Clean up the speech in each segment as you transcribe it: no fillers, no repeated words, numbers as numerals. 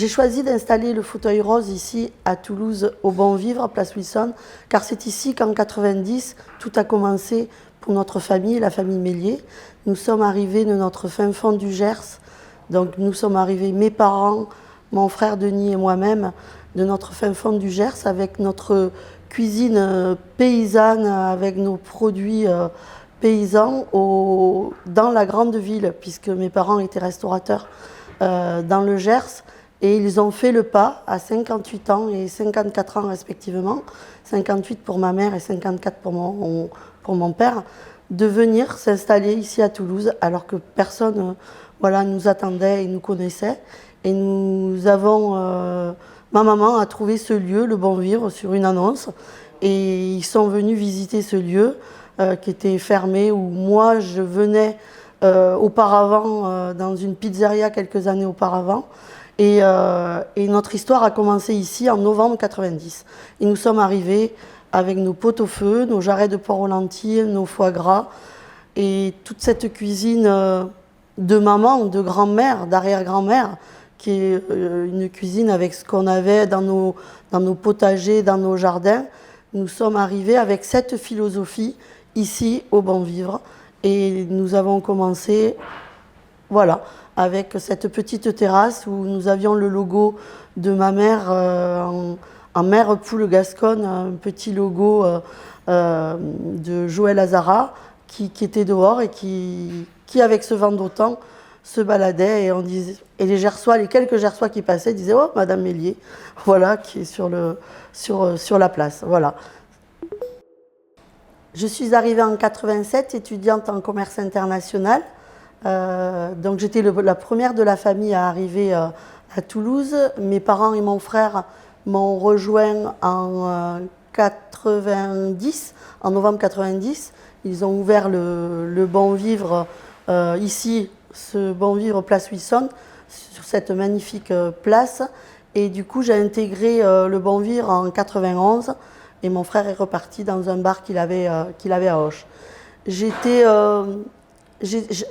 J'ai choisi d'installer le fauteuil rose ici à Toulouse, au Bon Vivre, place Wilson, car c'est ici qu'en 90, tout a commencé pour notre famille, la famille Mélier. Nous sommes arrivés de notre fin fond du Gers, donc nous sommes arrivés, mes parents, mon frère Denis et moi-même, de notre fin fond du Gers, avec notre cuisine paysanne, avec nos produits paysans dans la grande ville, puisque mes parents étaient restaurateurs dans le Gers. Et ils ont fait le pas à 58 ans et 54 ans respectivement, 58 pour ma mère et 54 pour mon père, de venir s'installer ici à Toulouse alors que personne nous attendait et nous connaissait. Et nous avons, ma maman a trouvé ce lieu, le Bon Vivre, sur une annonce. Et ils sont venus visiter ce lieu qui était fermé, où moi je venais auparavant dans une pizzeria quelques années auparavant. Et notre histoire a commencé ici en novembre 90. Et nous sommes arrivés avec nos pot-au-feu, nos jarrets de porc aux lentilles, nos foie gras et toute cette cuisine de maman, de grand-mère, d'arrière-grand-mère, qui est une cuisine avec ce qu'on avait dans nos potagers, dans nos jardins. Nous sommes arrivés avec cette philosophie ici au Bon Vivre et nous avons commencé, voilà, avec cette petite terrasse où nous avions le logo de ma mère en mère poule gasconne, un petit logo de Joël Azara qui était dehors et qui avec ce vent d'automne se baladait et on disait, et les quelques Gersois qui passaient disaient oh Madame Mélier, voilà, qui est sur la place, voilà. Je suis arrivée en 87, étudiante en commerce international. Donc j'étais la première de la famille à arriver à Toulouse. Mes parents et mon frère m'ont rejoint en 90, en novembre 90. Ils ont ouvert le Bon Vivre ici, ce Bon Vivre place Wilson, sur cette magnifique place. Et du coup j'ai intégré le Bon Vivre en 91 et mon frère est reparti dans un bar qu'il avait à Auch.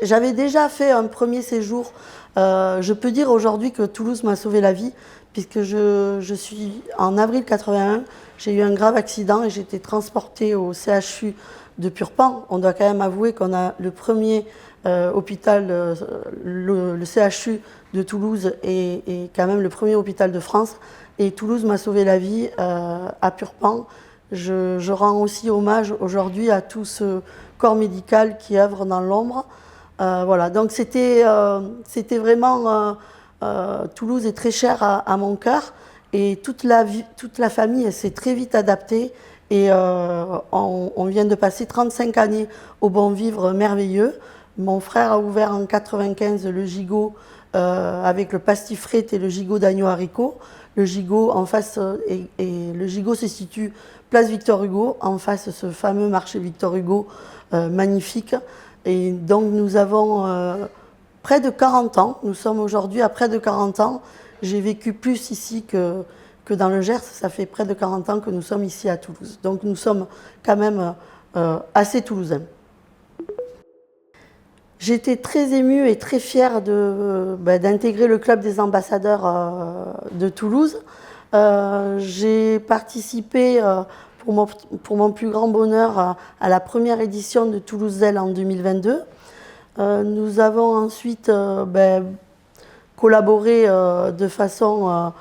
J'avais déjà fait un premier séjour. Je peux dire aujourd'hui que Toulouse m'a sauvé la vie, puisque je suis en avril 81, j'ai eu un grave accident et j'ai été transportée au CHU de Purpan. On doit quand même avouer qu'on a le premier hôpital, le CHU de Toulouse est quand même le premier hôpital de France. Et Toulouse m'a sauvé la vie à Purpan. Je rends aussi hommage aujourd'hui à tout ce corps médical qui œuvre dans l'ombre. Voilà, donc c'était vraiment... Toulouse est très chère à mon cœur et toute la famille s'est très vite adaptée et on vient de passer 35 années au Bon Vivre merveilleux. Mon frère a ouvert en 95 le gigot avec le pastis frit et le gigot d'agneau haricot. Le gigot en face, et le gigot se situe place Victor Hugo, en face ce fameux marché Victor Hugo magnifique. Et donc nous avons près de 40 ans, nous sommes aujourd'hui à près de 40 ans. J'ai vécu plus ici que dans le Gers, ça fait près de 40 ans que nous sommes ici à Toulouse. Donc nous sommes quand même assez toulousains. J'étais très émue et très fière d'intégrer le club des ambassadeurs de Toulouse. J'ai participé, pour mon plus grand bonheur, à la première édition de Toulouse Zèle en 2022. Nous avons ensuite collaboré de façon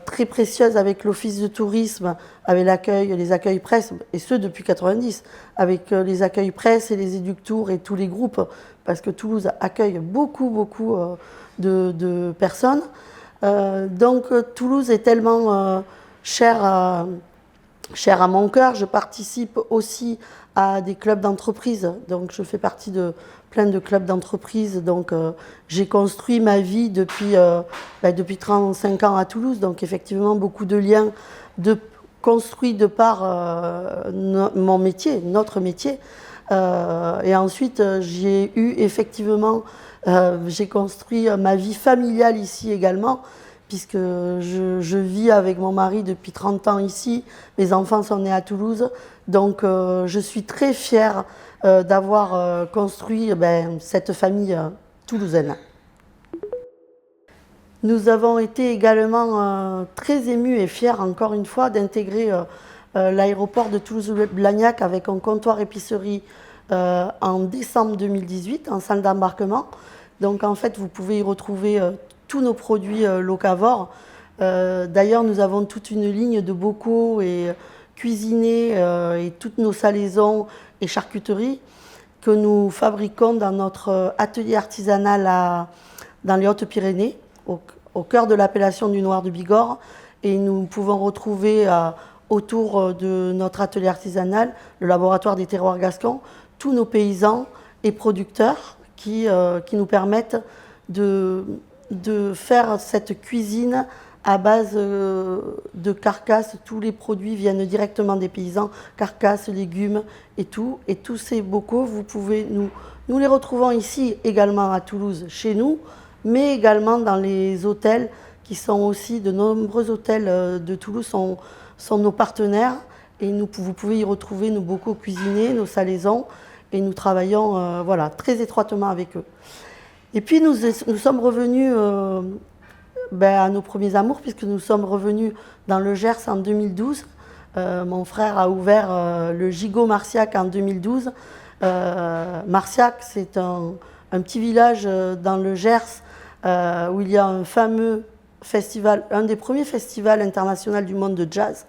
très précieuse avec l'Office de tourisme, avec les accueils presse, et ce depuis 90, avec les accueils presse et les éductours et tous les groupes, parce que Toulouse accueille beaucoup de personnes. Donc Toulouse est tellement chère à mon cœur. Je participe aussi à des clubs d'entreprise, donc je fais partie de plein de clubs d'entreprise. Donc j'ai construit ma vie depuis 35 ans à Toulouse, donc effectivement beaucoup de liens construits de par mon métier, notre métier. Et ensuite j'ai construit ma vie familiale ici également, puisque je vis avec mon mari depuis 30 ans ici, mes enfants sont nés à Toulouse, donc je suis très fière d'avoir construit cette famille toulousaine. Nous avons été également très émus et fiers, encore une fois, d'intégrer l'aéroport de Toulouse-Blagnac avec un comptoir épicerie en décembre 2018, en salle d'embarquement. Donc en fait, vous pouvez y retrouver tous nos produits locavores. D'ailleurs, nous avons toute une ligne de bocaux et cuisinés et toutes nos salaisons et charcuteries que nous fabriquons dans notre atelier artisanal dans les Hautes-Pyrénées, au cœur de l'appellation du Noir de Bigorre. Et nous pouvons retrouver autour de notre atelier artisanal, le laboratoire des terroirs gascons, tous nos paysans et producteurs qui nous permettent de faire cette cuisine à base de carcasses. Tous les produits viennent directement des paysans, carcasses, légumes et tout. Et tous ces bocaux, nous les retrouvons ici également à Toulouse, chez nous, mais également dans les hôtels qui sont aussi, de nombreux hôtels de Toulouse sont nos partenaires. Et vous pouvez y retrouver nos bocaux cuisinés, nos salaisons, et nous travaillons voilà, très étroitement avec eux. Et puis nous sommes revenus à nos premiers amours, puisque nous sommes revenus dans le Gers en 2012. Mon frère a ouvert le Gigot Marciac en 2012. Marciac, c'est un petit village dans le Gers où il y a un fameux festival, un des premiers festivals internationaux du monde de jazz,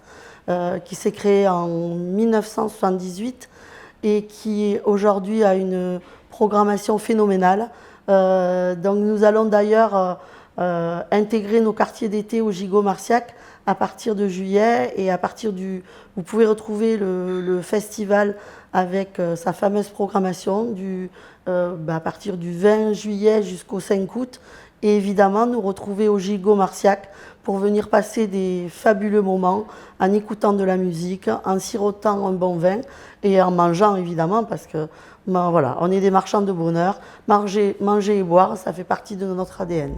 qui s'est créé en 1978 et qui aujourd'hui a une programmation phénoménale. Donc nous allons d'ailleurs intégrer nos quartiers d'été au Gigot Marciac à partir de juillet, et vous pouvez retrouver le festival avec sa fameuse programmation à partir du 20 juillet jusqu'au 5 août, et évidemment nous retrouver au Gigot Marciac pour venir passer des fabuleux moments en écoutant de la musique, en sirotant un bon vin et en mangeant évidemment, parce que voilà, on est des marchands de bonheur. Manger et boire, ça fait partie de notre ADN.